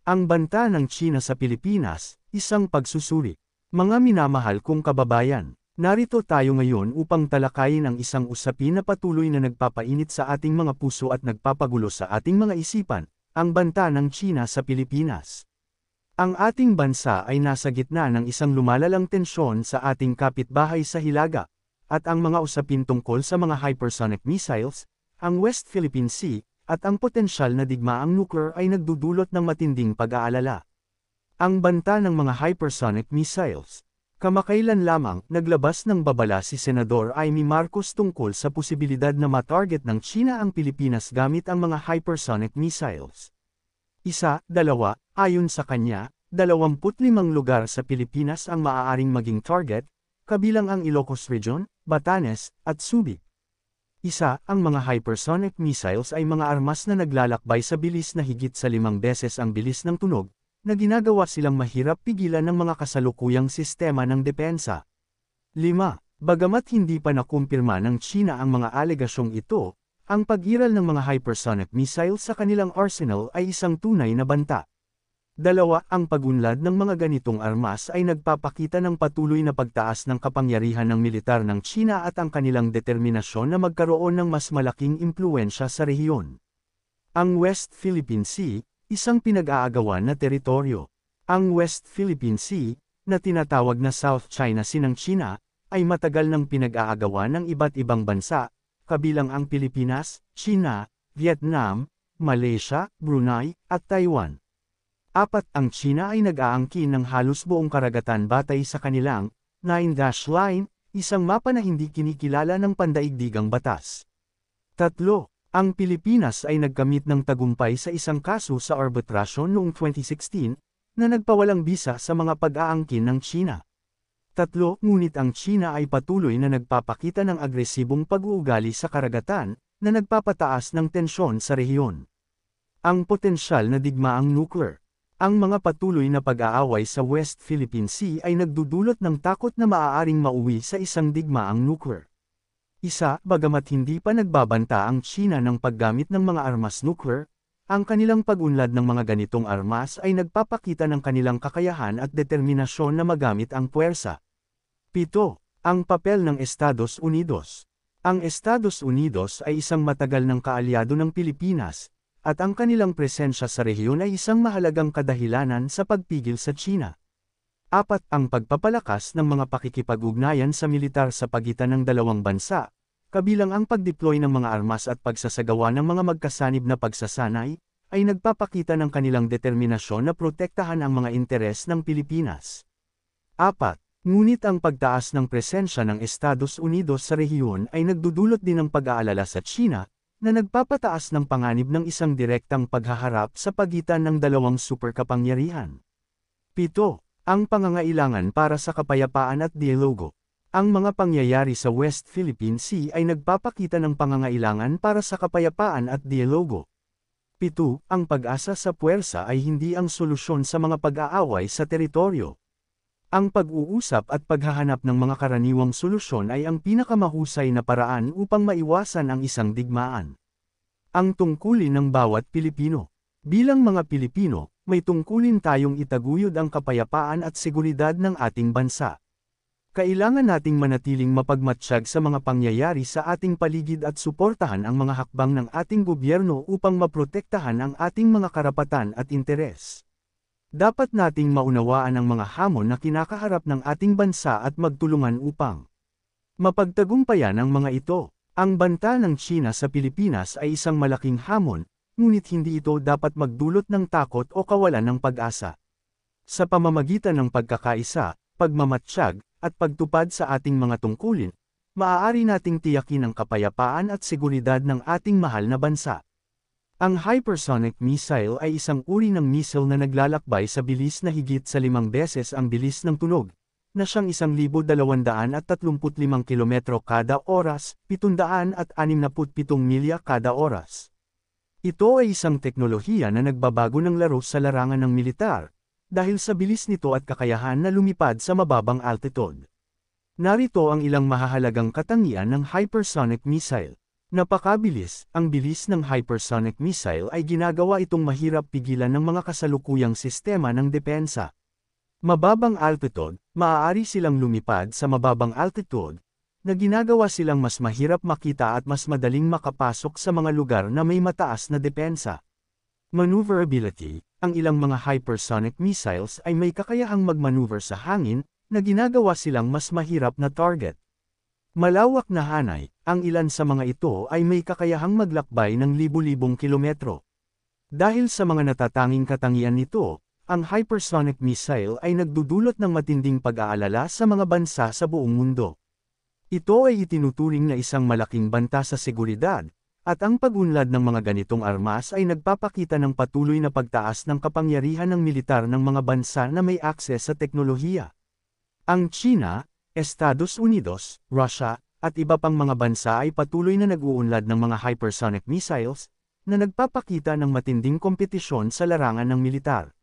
Ang banta ng China sa Pilipinas, isang pagsusuri. Mga minamahal kong kababayan, narito tayo ngayon upang talakayin ang isang usapin na patuloy na nagpapainit sa ating mga puso at nagpapagulo sa ating mga isipan, ang banta ng China sa Pilipinas. Ang ating bansa ay nasa gitna ng isang lumalalang tensyon sa ating kapitbahay sa Hilaga, at ang mga usapin tungkol sa mga hypersonic missiles, ang West Philippine Sea, at ang potensyal na digmaang nuclear ay nagdudulot ng matinding pag-aalala. Ang banta ng mga hypersonic missiles. Kamakailan lamang, naglabas ng babala si Senador Amy Marcos tungkol sa posibilidad na matarget ng China ang Pilipinas gamit ang mga hypersonic missiles. Ayon sa kanya, 25 lugar sa Pilipinas ang maaaring maging target, kabilang ang Ilocos Region, Batanes, at Subic. Ang mga hypersonic missiles ay mga armas na naglalakbay sa bilis na higit sa 5 beses ang bilis ng tunog, na ginagawa silang mahirap pigilan ng mga kasalukuyang sistema ng depensa. 5. Bagamat hindi pa nakumpirma ng China ang mga alegasyong ito, ang pag-iral ng mga hypersonic missiles sa kanilang arsenal ay isang tunay na banta. 2. Ang pagunlad ng mga ganitong armas ay nagpapakita ng patuloy na pagtaas ng kapangyarihan ng militar ng China at ang kanilang determinasyon na magkaroon ng mas malaking impluwensya sa rehiyon. Ang West Philippine Sea, isang pinag-aagawan na teritoryo. Ang West Philippine Sea, na tinatawag na South China Sea ng China, ay matagal ng pinag-aagawan ng iba't ibang bansa, kabilang ang Pilipinas, China, Vietnam, Malaysia, Brunei, at Taiwan. 4. Ang China ay nag-aangkin ng halos buong karagatan batay sa kanilang 9-dash line, isang mapa na hindi kinikilala ng pandaigdigang batas. 3. Ang Pilipinas ay nagkamit ng tagumpay sa isang kaso sa arbitrasyon noong 2016, na nagpawalang bisa sa mga pag-aangkin ng China. 3. Ngunit ang China ay patuloy na nagpapakita ng agresibong pag-uugali sa karagatan, na nagpapataas ng tensyon sa rehiyon. Ang potensyal na digmaang nuclear. Ang mga patuloy na pag-aaway sa West Philippine Sea ay nagdudulot ng takot na maaaring mauwi sa isang digmaang nuclear. Bagamat hindi pa nagbabanta ang China ng paggamit ng mga armas nuclear, ang kanilang pag-unlad ng mga ganitong armas ay nagpapakita ng kanilang kakayahan at determinasyon na magamit ang puwersa. 7. Ang papel ng Estados Unidos. Ang Estados Unidos ay isang matagal ng kaalyado ng Pilipinas, at ang kanilang presensya sa rehiyon ay isang mahalagang kadahilanan sa pagpigil sa China. 4. Ang pagpapalakas ng mga pakikipag-ugnayan sa militar sa pagitan ng dalawang bansa, kabilang ang pag-deploy ng mga armas at pagsasagawa ng mga magkasanib na pagsasanay, ay nagpapakita ng kanilang determinasyon na protektahan ang mga interes ng Pilipinas. 4. Ngunit ang pagtaas ng presensya ng Estados Unidos sa rehiyon ay nagdudulot din ng pag-aalala sa China, na nagpapataas ng panganib ng isang direktang paghaharap sa pagitan ng dalawang superkapangyarihan. 7. Ang pangangailangan para sa kapayapaan at dialogo. Ang mga pangyayari sa West Philippine Sea ay nagpapakita ng pangangailangan para sa kapayapaan at dialogo. 7. Ang pag-asa sa puwersa ay hindi ang solusyon sa mga pag-aaway sa teritoryo. Ang pag-uusap at paghahanap ng mga karaniwang solusyon ay ang pinakamahusay na paraan upang maiwasan ang isang digmaan. Ang tungkulin ng bawat Pilipino. Bilang mga Pilipino, may tungkulin tayong itaguyod ang kapayapaan at seguridad ng ating bansa. Kailangan nating manatiling mapagmatsyag sa mga pangyayari sa ating paligid at suportahan ang mga hakbang ng ating gobyerno upang maprotektahan ang ating mga karapatan at interes. Dapat nating maunawaan ang mga hamon na kinakaharap ng ating bansa at magtulungan upang mapagtagumpayan ang mga ito. Ang banta ng China sa Pilipinas ay isang malaking hamon, ngunit hindi ito dapat magdulot ng takot o kawalan ng pag-asa. Sa pamamagitan ng pagkakaisa, pagmamatsyag, at pagtupad sa ating mga tungkulin, maaari nating tiyakin ang kapayapaan at seguridad ng ating mahal na bansa. Ang hypersonic missile ay isang uri ng missile na naglalakbay sa bilis na higit sa 5 beses ang bilis ng tunog, na siyang 1,235 kilometro kada oras, 767 milya kada oras. Ito ay isang teknolohiya na nagbabago ng laro sa larangan ng militar, dahil sa bilis nito at kakayahan na lumipad sa mababang altitude. Narito ang ilang mahahalagang katangian ng hypersonic missile. Napakabilis, ang bilis ng hypersonic missile ay ginagawa itong mahirap pigilan ng mga kasalukuyang sistema ng depensa. Mababang altitude, maaari silang lumipad sa mababang altitude, na ginagawa silang mas mahirap makita at mas madaling makapasok sa mga lugar na may mataas na depensa. Maneuverability, ang ilang mga hypersonic missiles ay may kakayahang magmaneuver sa hangin, na ginagawa silang mas mahirap na target. Malawak na hanay, ang ilan sa mga ito ay may kakayahang maglakbay ng libu-libong kilometro. Dahil sa mga natatanging katangian nito, ang hypersonic missile ay nagdudulot ng matinding pag-aalala sa mga bansa sa buong mundo. Ito ay itinuturing na isang malaking banta sa seguridad, at ang pag-unlad ng mga ganitong armas ay nagpapakita ng patuloy na pagtaas ng kapangyarihan ng militar ng mga bansa na may akses sa teknolohiya. Ang China, Estados Unidos, Russia, at iba pang mga bansa ay patuloy na nag-uunlad ng mga hypersonic missiles, na nagpapakita ng matinding kompetisyon sa larangan ng militar.